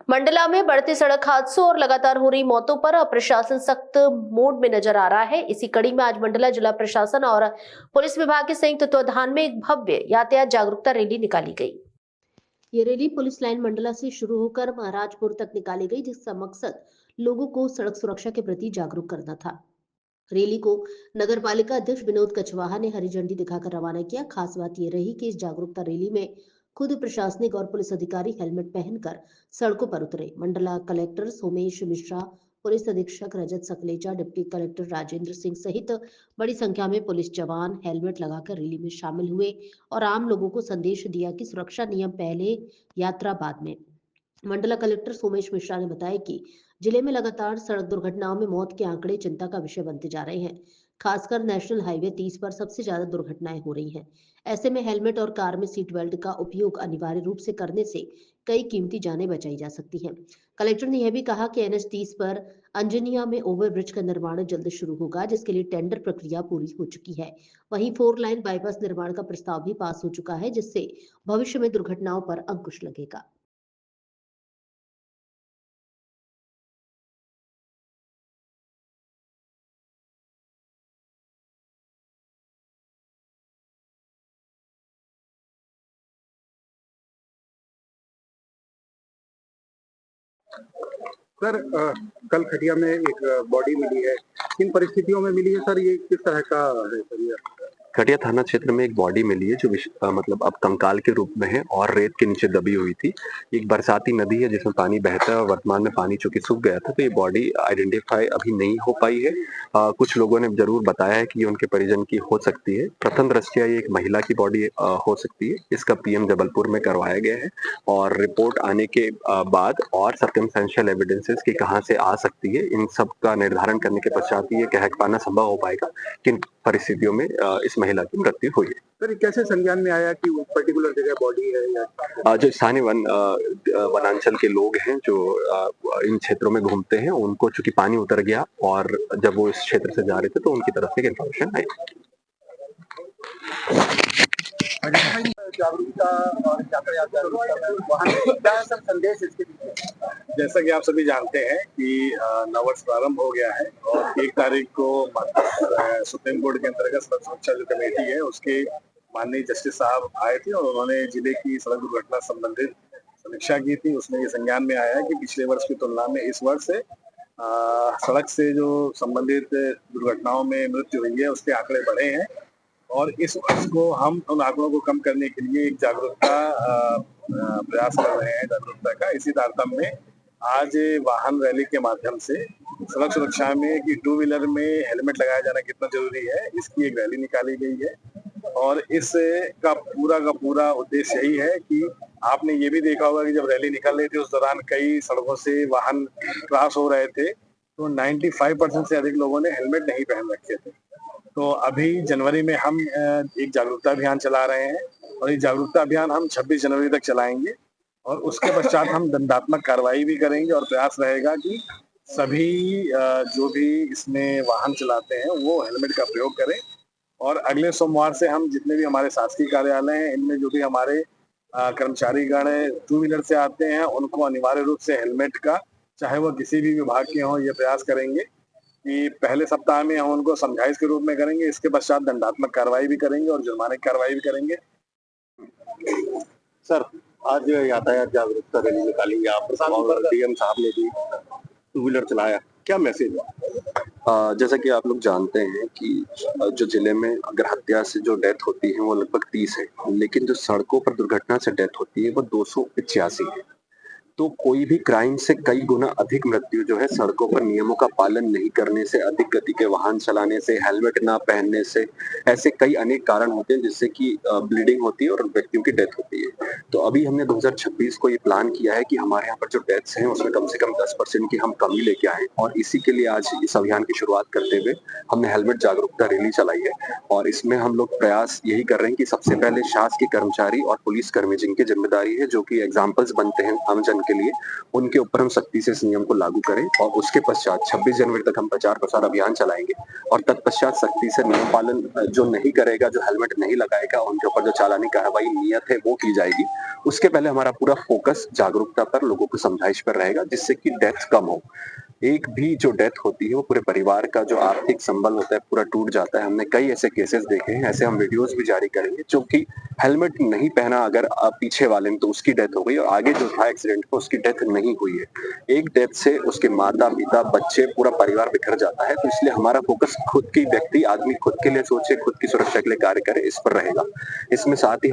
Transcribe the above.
मंडला में बढ़ते सड़क हादसों और लगातार हो रही मौतों पर अब प्रशासन सख्त मोड में नजर आ रहा है। इसी कड़ी में आज मंडला जिला प्रशासन और पुलिस विभाग के संयुक्त तत्वावधान में एक भव्य यातायात जागरूकता रैली निकाली गई। ये रैली पुलिस लाइन मंडला से शुरू होकर महाराजपुर तक निकाली गई, जिसका मकसद लोगों को सड़क सुरक्षा के प्रति जागरूक करना था। रैली को नगर पालिका अध्यक्ष विनोद कछवाहा ने हरी झंडी दिखाकर रवाना किया। खास बात यह रही कि इस जागरूकता रैली में खुद प्रशासनिक और पुलिस अधिकारी हेलमेट पहनकर सड़कों पर उतरे। मंडला कलेक्टर सोमेश मिश्रा, पुलिस अधीक्षक रजत सकलेचा, डिप्टी कलेक्टर राजेंद्र सिंह सहित बड़ी संख्या में पुलिस जवान हेलमेट लगाकर रैली में शामिल हुए और आम लोगों को संदेश दिया कि सुरक्षा नियम पहले, यात्रा बाद में। मंडला कलेक्टर सोमेश मिश्रा ने बताया कि जिले में लगातार सड़क दुर्घटनाओं में मौत के आंकड़े चिंता का विषय बनते जा रहे हैं। खासकर नेशनल हाईवे 30 पर सबसे ज्यादा दुर्घटनाएं हो रही हैं। ऐसे में हेलमेट और कार में सीट बेल्ट का उपयोग अनिवार्य रूप से करने से कई कीमती जानें बचाई जा सकती हैं। कलेक्टर ने यह भी कहा कि NH 30 पर अंजनिया में ओवरब्रिज का निर्माण जल्द शुरू होगा, जिसके लिए टेंडर प्रक्रिया पूरी हो चुकी है। वहीं 4 लाइन बाईपास निर्माण का प्रस्ताव भी पास हो चुका है, जिससे भविष्य में दुर्घटनाओं पर अंकुश लगेगा। सर कल खटिया में एक बॉडी मिली है, किन परिस्थितियों में मिली है सर? ये किस तरह का है सर? ये खटिया थाना क्षेत्र में एक बॉडी मिली है जो मतलब अब कंकाल के रूप में है और रेत के नीचे दबी हुई थी। एक बरसाती नदी है जिसमें पानी बहता है और वर्तमान में पानी चूंकि सूख गया था, तो ये बॉडी आइडेंटिफाई अभी नहीं हो पाई है। कुछ लोगों ने जरूर बताया है कि ये उनके परिजन की हो सकती है। प्रथम दृष्टया ये एक महिला की बॉडी हो सकती है। इसका पीएम जबलपुर में करवाया गया है और रिपोर्ट आने के बाद और सर्कमस्टेंशियल एविडेंसेस की कहाँ से आ सकती है, इन सब का निर्धारण करने के पश्चात ये कह पाना संभव हो पाएगा किन परिस्थितियों में इस महिला की मृत्यु हुई है। सर कैसे संज्ञान में आया कि वो पर्टिकुलर जगह बॉडी है? या जो स्थानीय वनांचल के लोग हैं जो इन क्षेत्रों में घूमते हैं, उनको चूंकि पानी उतर गया और जब वो इस क्षेत्र से जा रहे थे तो उनकी तरफ से इन्फॉर्मेशन आई। जागरूकता और यातायात जागरूकता वहाँ क्या सर संदेश इसके पीछे? जैसा कि आप सभी जानते हैं कि नववर्ष प्रारंभ हो गया है और 1 तारीख को सुप्रीम कोर्ट के अंतर्गत सड़क सुरक्षा जो कमेटी है उसके माननीय जस्टिस साहब आए थे और उन्होंने जिले की सड़क दुर्घटना संबंधित समीक्षा की थी। उसमें ये संज्ञान में आया है कि पिछले वर्ष की तुलना में इस वर्ष सड़क से जो संबंधित दुर्घटनाओं में मृत्यु हुई है उसके आंकड़े बढ़े हैं और इस वर्ष को हम उन आंकड़ों को कम करने के लिए एक जागरूकता प्रयास कर रहे हैं, जागरूकता का। इसी तारतम्य में आज वाहन रैली के माध्यम से सड़क सुरक्षा में कि 2 व्हीलर में हेलमेट लगाया जाना कितना जरूरी है, इसकी एक रैली निकाली गई है और इस का पूरा उद्देश्य यही है कि आपने ये भी देखा होगा कि जब रैली निकल रही थी उस दौरान कई सड़कों से वाहन क्रॉस हो रहे थे तो 95% से अधिक लोगों ने हेलमेट नहीं पहन रखे थे। तो अभी जनवरी में हम एक जागरूकता अभियान चला रहे हैं और ये जागरूकता अभियान हम 26 जनवरी तक चलाएंगे और उसके पश्चात हम दंडात्मक कार्रवाई भी करेंगे और प्रयास रहेगा कि सभी जो भी इसमें वाहन चलाते हैं वो हेलमेट का प्रयोग करें। और अगले सोमवार से हम जितने भी हमारे शासकीय कार्यालय हैं इनमें जो भी हमारे कर्मचारीगण 2 व्हीलर से आते हैं उनको अनिवार्य रूप से हेलमेट का, चाहे वो किसी भी विभाग के हों, ये प्रयास करेंगे कि पहले सप्ताह में हम उनको समझाइश के रूप में करेंगे, इसके पश्चात दंडात्मक कार्रवाई भी करेंगे और जुर्माने की कार्रवाई भी करेंगे। सर आज यातायात जागरूकता रैली निकाली आप और डीएम साहब ने भी 2 व्हीलर चलाया, क्या मैसेज है? जैसा कि आप लोग जानते हैं कि जो जिले में अगर हत्या से जो डेथ होती है वो लगभग 30 है, लेकिन जो सड़कों पर दुर्घटना से डेथ होती है वो 285 है। तो कोई भी क्राइम से कई गुना अधिक मृत्यु जो है सड़कों पर नियमों का पालन नहीं करने से, अधिक गति के वाहन चलाने से, हेलमेट ना पहनने से, ऐसे कई अनेक कारण होते हैं जिससे कि ब्लीडिंग होती है और व्यक्तियों की डेथ होती है। तो अभी हमने 2026 को ये प्लान किया है कि हमारे यहाँ पर जो डेथ्स हैं उसमें कम से कम 10% की हम कमी लेके आए और इसी के लिए आज इस अभियान की शुरुआत करते हुए हमने हेलमेट जागरूकता रैली चलाई है और इसमें हम लोग प्रयास यही कर रहे हैं कि सबसे पहले शासकीय कर्मचारी और पुलिस कर्मी जिनकी जिम्मेदारी है, जो कि एग्जाम्पल्स बनते हैं आम जन के लिए, उनके ऊपर हम सख्ती से इस नियम को लागू करें और उसके पश्चात 26 जनवरी तक हम प्रचार प्रसार अभियान चलाएंगे और तत्पश्चात सख्ती से नियम पालन जो नहीं करेगा, जो हेलमेट नहीं लगाएगा, उनके ऊपर जो चालानी कार्रवाई नियत है वो की जाएगी। उसके पहले हमारा पूरा फोकस जागरूकता पर, लोगों को समझाइश पर रहेगा, जिससे कि डेथ कम हो। एक भी जो डेथ होती है वो पूरे परिवार का जो आर्थिक संबल होता है पूरा टूट जाता है। हमने कई ऐसे केसेस देखे हैं, ऐसे हम वीडियोस भी जारी करेंगे, जो कि हेलमेट नहीं पहना अगर पीछे वाले ने तो उसकी डेथ हो गई और आगे जो था एक्सीडेंट में उसकी डेथ नहीं हुई है। एक डेथ से उसके माता पिता बच्चे पूरा परिवार बिखर जाता है। तो इसलिए हमारा फोकस खुद की व्यक्ति आदमी खुद के लिए सोचे, खुद की सुरक्षा के लिए कार्य करे, इस पर रहेगा। इसमें साथ ही